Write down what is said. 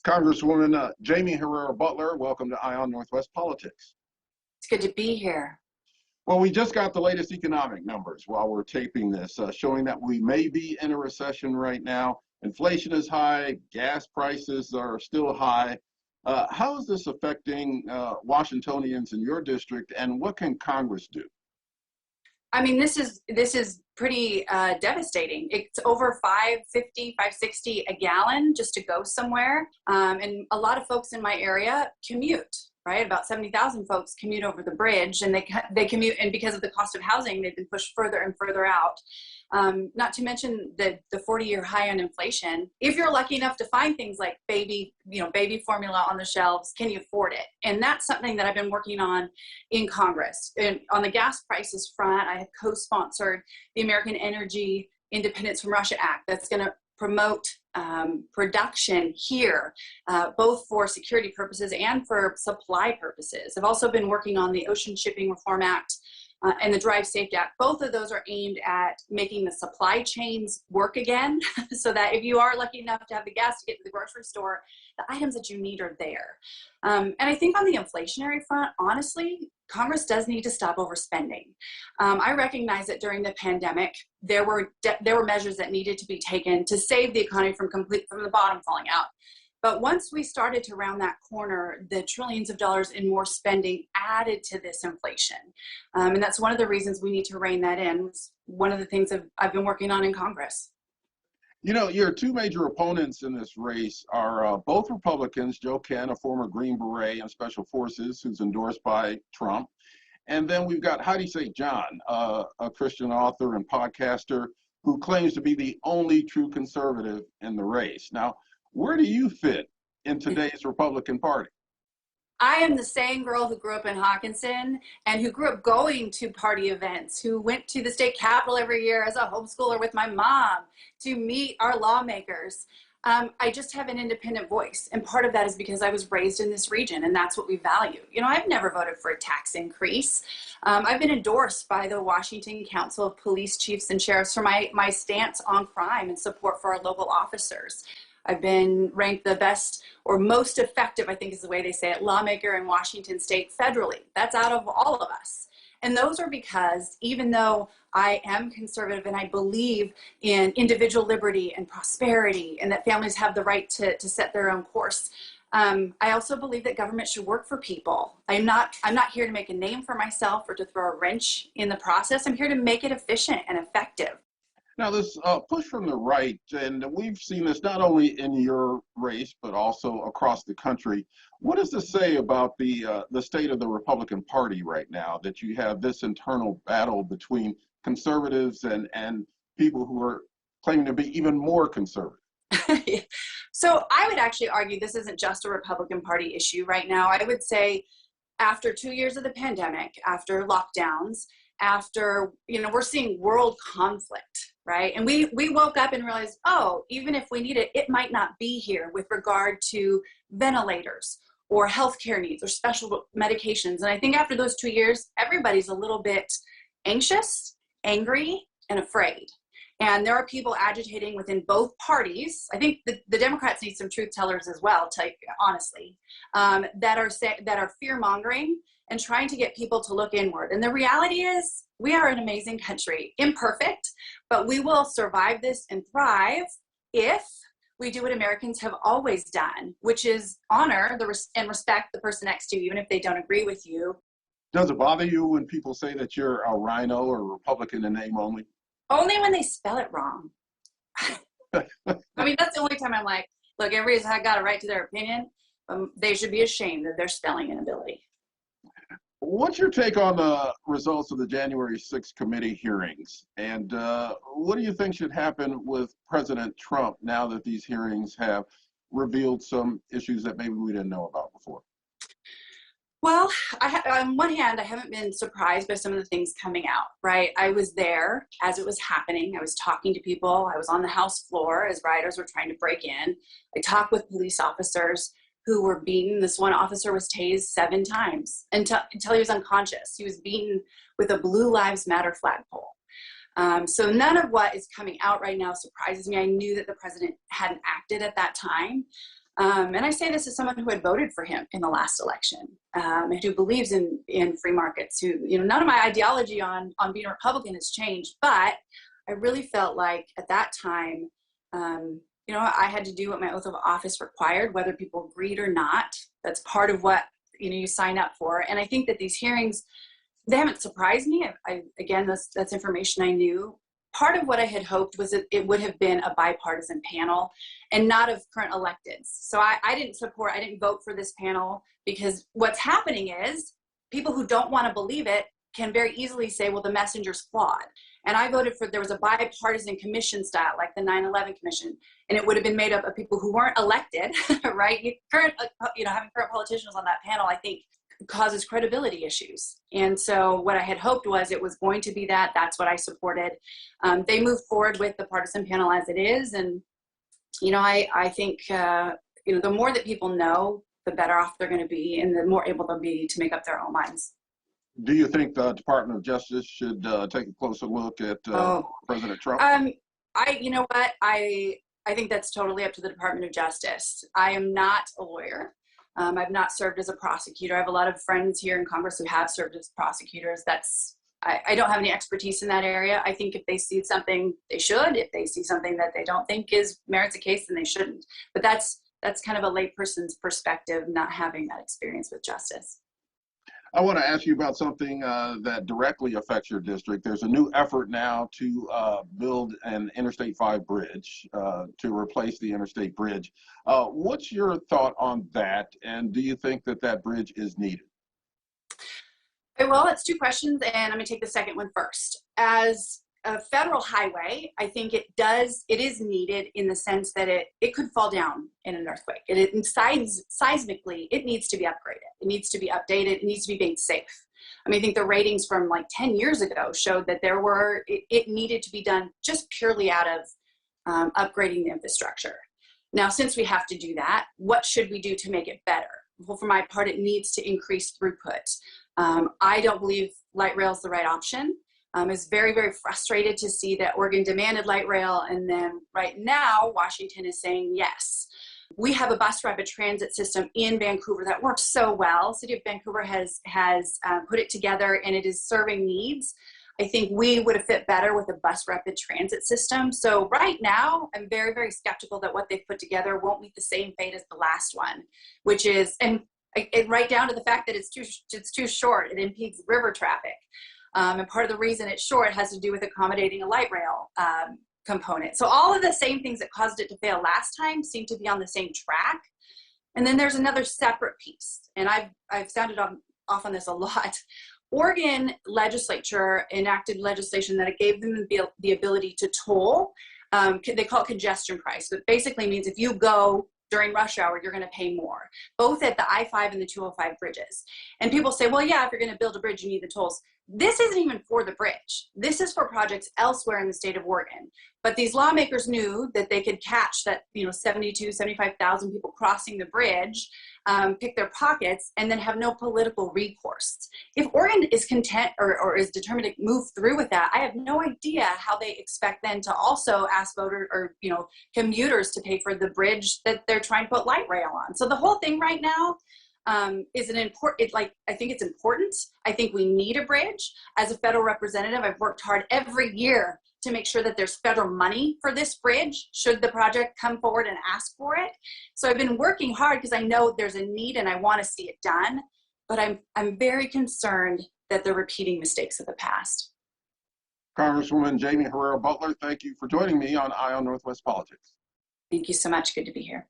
Congresswoman Jaime Herrera Beutler, welcome to Ion Northwest Politics. It's good to be here. Well, we just got the latest economic numbers while we're taping this, showing that we may be in a recession right now. Inflation is high, gas prices are still high. How is this affecting Washingtonians in your district, and what can Congress do? I mean, this is pretty devastating. It's over $5.50, $5.60 a gallon just to go somewhere. And a lot of folks in my area commute, right? About 70,000 folks commute over the bridge, and they commute, and because of the cost of housing, they've been pushed further and further out. Not to mention the 40-year high on inflation. If you're lucky enough to find things like baby formula on the shelves, can you afford it? And that's something that I've been working on in Congress. And on the gas prices front, I have co-sponsored the American Energy Independence from Russia Act that's going to promote production here, both for security purposes and for supply purposes. I've also been working on the Ocean Shipping Reform Act and the Drive Safe Act. Both of those are aimed at making the supply chains work again, so that if you are lucky enough to have the gas to get to the grocery store, the items that you need are there. And I think on the inflationary front, honestly, Congress does need to stop overspending. I recognize that during the pandemic, there were measures that needed to be taken to save the economy from the bottom falling out. But once we started to round that corner, the trillions of dollars in more spending added to this inflation. And that's one of the reasons we need to rein that in. It's one of the things I've been working on in Congress. You know, your two major opponents in this race are both Republicans, Joe Kent, a former Green Beret in Special Forces who's endorsed by Trump. And then we've got Heidi St. John, a Christian author and podcaster who claims to be the only true conservative in the race. Now, where do you fit in today's Republican Party? I am the same girl who grew up in Hawkinson and who grew up going to party events, who went to the state capitol every year as a homeschooler with my mom to meet our lawmakers. I just have an independent voice. And part of that is because I was raised in this region, and that's what we value. You know, I've never voted for a tax increase. I've been endorsed by the Washington Council of Police Chiefs and Sheriffs for my stance on crime and support for our local officers. I've been ranked the best or most effective, I think is the way they say it, lawmaker in Washington state federally. That's out of all of us. And those are because even though I am conservative and I believe in individual liberty and prosperity and that families have the right to set their own course, I also believe that government should work for people. I'm not here to make a name for myself or to throw a wrench in the process. I'm here to make it efficient and effective. Now, this push from the right, and we've seen this not only in your race, but also across the country. What does this say about the state of the Republican Party right now, that you have this internal battle between conservatives and people who are claiming to be even more conservative? So I would actually argue this isn't just a Republican Party issue right now. I would say after 2 years of the pandemic, after lockdowns, after, we're seeing world conflict, right? And we woke up and realized, oh, even if we need it, it might not be here with regard to ventilators or healthcare needs or special medications. And I think after those 2 years, everybody's a little bit anxious, angry, and afraid. And there are people agitating within both parties. I think the Democrats need some truth tellers as well, honestly, that are fear-mongering and trying to get people to look inward. And the reality is we are an amazing country, imperfect, but we will survive this and thrive if we do what Americans have always done, which is honor and respect the person next to you, even if they don't agree with you. Does it bother you when people say that you're a rhino or a Republican in name only? Only when they spell it wrong. I mean, that's the only time I'm like, look, everybody's got a right to their opinion. They should be ashamed of their spelling inability. What's your take on the results of the January 6th committee hearings? And what do you think should happen with President Trump now that these hearings have revealed some issues that maybe we didn't know about before? Well, on one hand, I haven't been surprised by some of the things coming out, right? I was there as it was happening. I was talking to people. I was on the House floor as rioters were trying to break in. I talked with police officers who were beaten. This one officer was tased 7 times until he was unconscious. He was beaten with a Blue Lives Matter flagpole. So none of what is coming out right now surprises me. I knew that the president hadn't acted at that time. And I say this as someone who had voted for him in the last election, and who believes in free markets, who, none of my ideology on being a Republican has changed, but I really felt like at that time, I had to do what my oath of office required, whether people agreed or not. That's part of what, you sign up for. And I think that these hearings, they haven't surprised me. Again, that's information I knew. Part of what I had hoped was that it would have been a bipartisan panel and not of current electeds. So I didn't vote for this panel, because what's happening is people who don't want to believe it can very easily say, well, the messenger's flawed. And I voted for, there was a bipartisan commission style, like the 9/11 commission, and it would have been made up of people who weren't elected, right? Having current politicians on that panel, I think, causes credibility issues. And so what I had hoped was it was going to be that's what I supported. They moved forward with the partisan panel as it is. And, I think, the more that people know, the better off they're going to be, and the more able they'll be to make up their own minds. Do you think the Department of Justice should take a closer look at President Trump? I think that's totally up to the Department of Justice. I am not a lawyer. I've not served as a prosecutor. I have a lot of friends here in Congress who have served as prosecutors. I don't have any expertise in that area. I think if they see something, they should. If they see something that they don't think merits a case, then they shouldn't. But that's kind of a layperson's perspective, not having that experience with justice. I want to ask you about something that directly affects your district. There's a new effort now to build an Interstate 5 bridge to replace the Interstate Bridge. What's your thought on that? And do you think that bridge is needed? Well, it's two questions, and I'm going to take the second one first. As a federal highway, I think it is needed in the sense that it could fall down in an earthquake. Seismically, it needs to be upgraded. It needs to be updated. It needs to be made safe. I think the ratings from like 10 years ago showed that it needed to be done just purely out of upgrading the infrastructure. Now, since we have to do that, what should we do to make it better? Well, for my part, it needs to increase throughput. I don't believe light rail is the right option. Is very, very frustrated to see that Oregon demanded light rail, and then right now Washington is saying yes. We have a bus rapid transit system in Vancouver that works so well. City of Vancouver has put it together, and it is serving needs. I think we would have fit better with a bus rapid transit system. So right now, I'm very, very skeptical that what they've put together won't meet the same fate as the last one, which is, and right down to the fact that it's too short. It impedes river traffic. And part of the reason it's short has to do with accommodating a light rail component. So all of the same things that caused it to fail last time seem to be on the same track. And then there's another separate piece, and I've sounded off on this a lot. Oregon legislature enacted legislation that it gave them the ability to toll. They call it congestion price. So it basically means if you go during rush hour, you're going to pay more, both at the I-5 and the 205 bridges. And people say, well, yeah, if you're going to build a bridge, you need the tolls. This isn't even for the bridge. This is for projects elsewhere in the state of Oregon. But these lawmakers knew that they could catch that, 75,000 people crossing the bridge, pick their pockets, and then have no political recourse. If Oregon is content or is determined to move through with that, I have no idea how they expect then to also ask voters or, commuters to pay for the bridge that they're trying to put light rail on. So the whole thing right now is an important, I think it's important. I think we need a bridge. As a federal representative, I've worked hard every year to make sure that there's federal money for this bridge should the project come forward and ask for it. So I've been working hard because I know there's a need and I want to see it done, but I'm very concerned that they're repeating mistakes of the past. Congresswoman Jaime Herrera Beutler, thank you for joining me on Eye on Northwest Politics. Thank you so much. Good to be here.